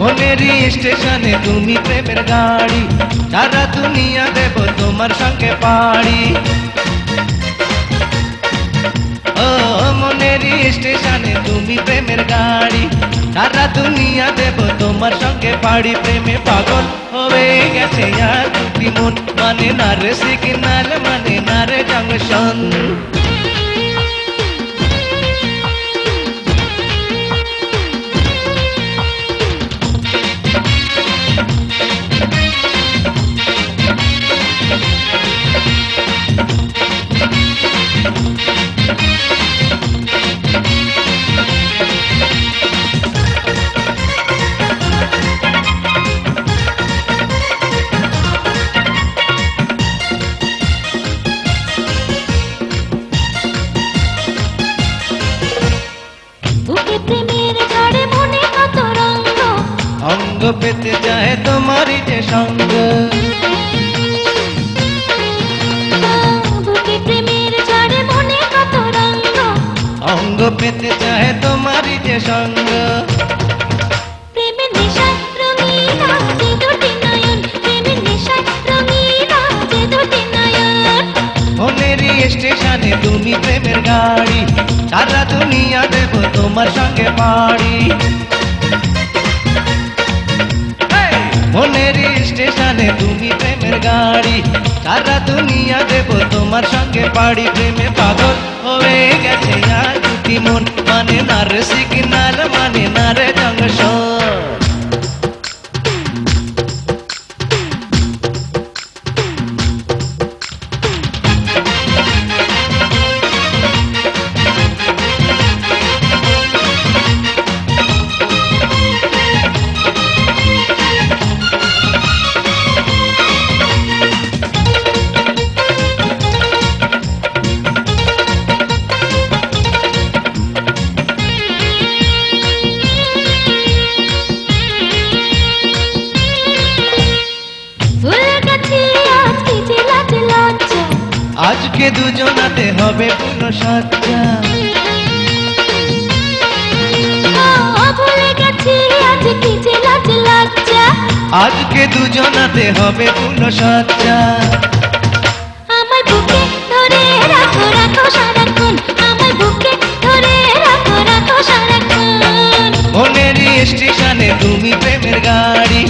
মনেরই স্টেশনে তুমি প্রেমের গাড়ি, সারা দুনিয়া দেব তোমার সঙ্গে পাড়ি। ও মনেরই স্টেশনে তুমি প্রেমের গাড়ি, সারা দুনিয়া দেব তোমার সঙ্গে পাড়ি। প্রেমে পাগল হয়ে গেছে আর দুটি মন, মানে না রে সিগন্যাল, মানে না রে জংশন। অঙ্গ পেতে যায় তোমারই যে সঙ্গ, অঙ্গ পেতে চায় তোমারই যে সঙ্গ। মনেরই স্টেশনে তুমি প্রেমের গাড়ি, সারা দুনিয়া দেব তোমার সঙ্গে পাড়ি। মনেরই স্টেশনে তুমি প্রেমের গাড়ি, সারা দুনিয়া দেব তোমার সঙ্গে পাড়ি। প্রেমে পাগল হয়ে গেছে আর দুটি মন, মানে না রে সিগন্যাল, মানে না রে জংশন। আজকে দুজনাতে হবে পূর্ণ সজ্জা, আজকে দুজনাতে হবে পূর্ণ সজ্জা। আমার বুকে ধরে রাখো রাখো সারাক্ষণ, আমার বুকে ধরে রাখো রাখো সারাক্ষণ। মনেরই স্টেশনে তুমি প্রেমের গাড়ি,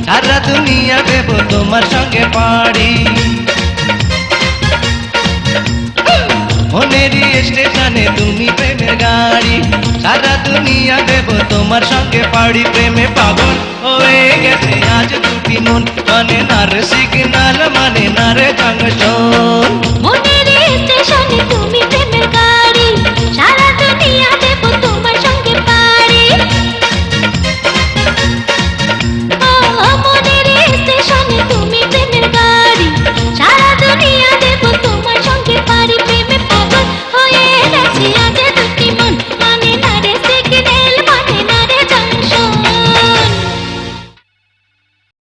সারা দুনিয়া দেব তোমার সঙ্গে পাড়ি। মনেরই স্টেশনে তুমি প্রেমের গাড়ি, সারা দুনিয়া দেব তোমার সঙ্গে পাড়ি। প্রেমে পাগল হয়ে গেছে আজ দুটি মন, মানে না রে সিগন্যাল, মানে না রে জংশন।